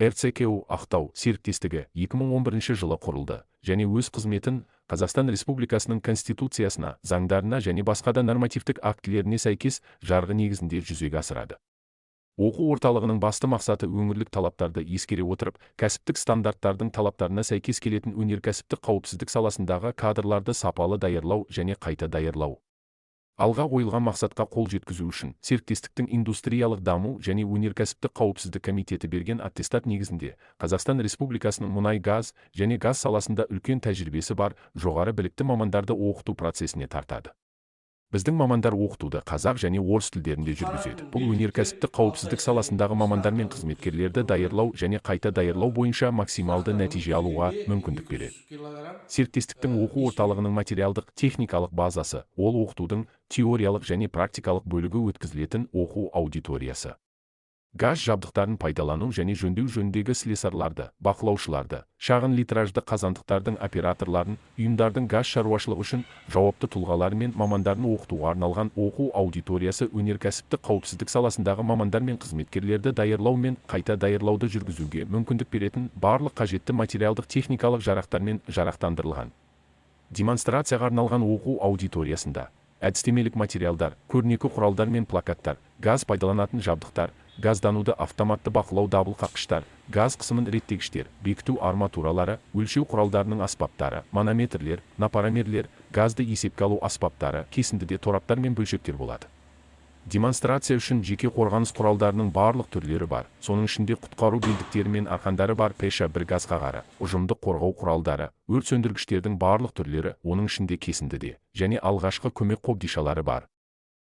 РЦКУ Ақтау серіктестігі 2011 жылы құрылды және өз қызметін Қазақстан Республикасының Конституциясына, заңдарына және басқа да нормативтік актілеріне сәйкес жарғы негізінде жүзеге асырады. Оқу орталығының басты мақсаты өңірлік талаптарды ескере отырып, кәсіптік стандарттардың талаптарына сәйкес келетін өнеркәсіптік қауіпсіздік саласындағы кадрларды сапалы даярлау және қайта даярлау. Алға қойылған мақсатқа қол жеткізу үшін серіктестіктің индустриялық даму және өнеркәсіптік қауіпсіздік комитеті берген аттестат негізінде Қазақстан Республикасының мұнай-газ және газ саласында үлкен тәжірибесі бар жоғары білікті мамандарды оқыту процесіне тартады. Біздің мамандар оқытуды қазақ және орыс тілдерінде жүргізеді. Бұл өнеркәсіптік қауіпсіздік саласындағы мамандар мен қызметкерлерді даярлау және қайта даярлау бойынша максималды нәтиже алуға мүмкіндік береді. Серіктестіктің оқу орталығының материалдық техникалық базасы, ол оқытудың теориялық және практикалық бөлігі өткізілетін оқу аудиториясы. Газ жабдықтарын пайдалану және жөндеу жөніндегі слесарларды, бақылаушыларды, шағын литражды қазандықтардың операторларын, ұйымдардың газ шаруашылығы үшін жауапты тұлғалары мен мамандарын оқытуға арналған оқу аудиториясы өнеркәсіптік қауіпсіздік саласындағы мамандар мен қызметкерлерді даярлау мен қайта даярлауды жүргізуге мүмкіндік беретін барлық қажетті материалдық техникалық жарақтармен жарақтандырылған. Демонстрацияға арналған оқу аудиториясында әдістемелік материалдар, көрнекі құралдар мен плакаттар, газ пайдаланатын жабдықтар, газдануды автоматты бақылау дабыл қаққыштар, газ қысымын реттегіштер, бекіту арматуралары, өлшеу құралдарының аспаптары, манометрлер, напаромерлер, газды есепке алу аспаптары, кесіндіде тораптар мен бөлшектер болады. Демонстрация үшін жеке қорғаныс құралдарының барлық түрлері бар. Соның ішінде құтқару белдіктері мен арқандары бар, пеша бір газ қағары, ұжымдық қорғау құралдары, өрт сөндіргіштердің барлық түрлері, оның ішінде кесіндіде, және алғашқы көмек қобдишалары бар.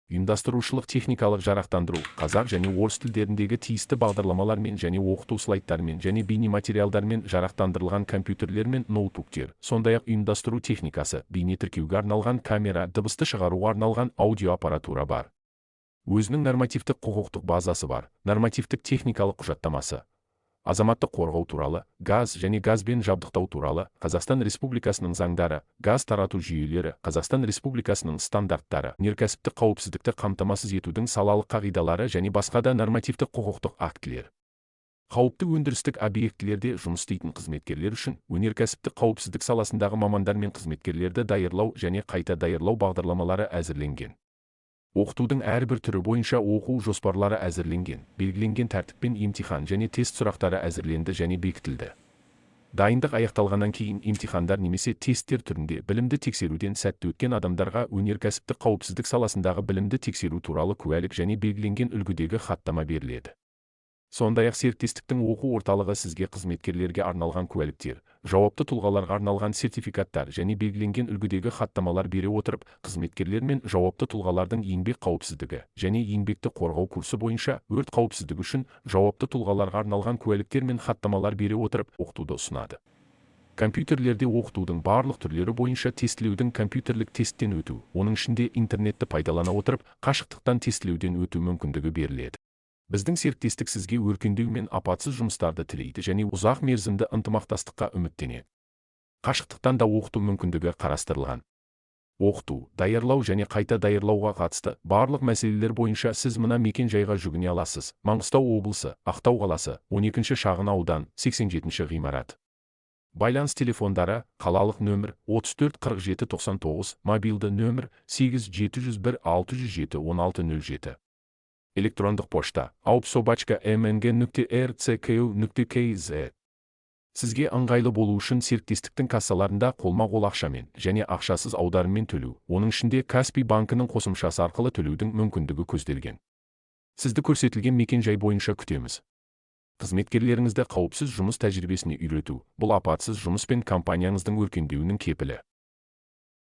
Ұйымдастырушылық техникалық жарақтандыру, қазақ және орыс тілдеріндегі тиісті бағдарламалармен және оқыту слайдтармен және бейнематериалдармен жарақтандырылған компьютерлер мен ноутбуктер, сондай-ақ ұйымдастыру техникасы, бейне тіркеуге арналған камера, дыбысты шығаруға арналған аудио аппаратура бар. Өзінің нормативтік құқықтық базасы бар, нормативтік техникалық құжаттамасы, азаматтық қорғау туралы, газ және газбен жабдықтау туралы, Қазақстан Республикасының заңдары, газ тарату жүйелері, Қазақстан Республикасының стандарттары, өнеркәсіптік қауіпсіздікті қамтамасыз етудің салалық қағидалары және басқа да нормативтік құқықтық актілер. Қауіпті өндірістік объектілерде жұмыс істейтін қызметкерлер үшін өнеркәсіптік қауіпсіздік саласындағы мамандар мен қызметкерлерді даярлау және қайта даярлау бағдарламалары әзірленген. Оқытудың әрбір түрі бойынша оқу жоспарлары әзірленген, белгіленген тәртіппен емтихан және тест сұрақтары әзірленді және бекітілді. Дайындық аяқталғаннан кейін емтихандар немесе тесттер түрінде білімді тексеруден сәтті өткен адамдарға өнеркәсіптік қауіпсіздік саласындағы білімді тексеру туралы куәлік және белгіленген үлгідегі хаттама беріледі. Сондай-ақ серіктестіктің оқу орталығы сізге қызметкерлерге арналған куәліктер, жауапты тұлғаларға арналған сертификаттар және белгіленген үлгідегі хаттамалар бере отырып, қызметкерлер мен жауапты тұлғалардың еңбек қауіпсіздігі және еңбекті қорғау курсы бойынша өрт қауіпсіздігі үшін жауапты тұлғаларға арналған куәліктер мен хаттамалар бере отырып оқытуды ұсынады. Компьютерлерде оқытудың барлық түрлері бойынша тестілеудің компьютерлік тесттен өту, оның ішінде интернетті пайдалана отырып, қашықтықтан тестілеуден өту мүмкіндігі беріледі. Біздің серіктестік сізге өркендеу мен апатсыз жұмыстарды тілейді және ұзақ мерзімді ынтымақтастыққа үміттенеді. Қашықтықтан да оқыту мүмкіндігі қарастырылған. Оқыту, даярлау және қайта даярлауға қатысты барлық мәселелер бойынша сіз мына мекен-жайға жүгіне аласыз. Маңғыстау облысы, Ақтау қаласы, 12-ші шағын аудан, 87-ші ғимарат. Байланыс телефондары: қалалық нөмір 34 47 99, мобилді нөмір 8 701 607 1607. Электрондық пошта: aub@mng.rcku.kz. Сізге ыңғайлы болу үшін серіктестіктің кассаларында қолма-қол ақшамен және ақшасыз аударыммен төлеу, оның ішінде Каспий банкінің қосымшасы арқылы төлеудің мүмкіндігі көзделген. Сізді көрсетілген мекен-жай бойынша күтеміз. Қызметкерлеріңізді қауіпсіз жұмыс тәжірибесіне үйрету, бұл апатсыз жұмыс пен компанияңыздың өркендеуінің кепілі.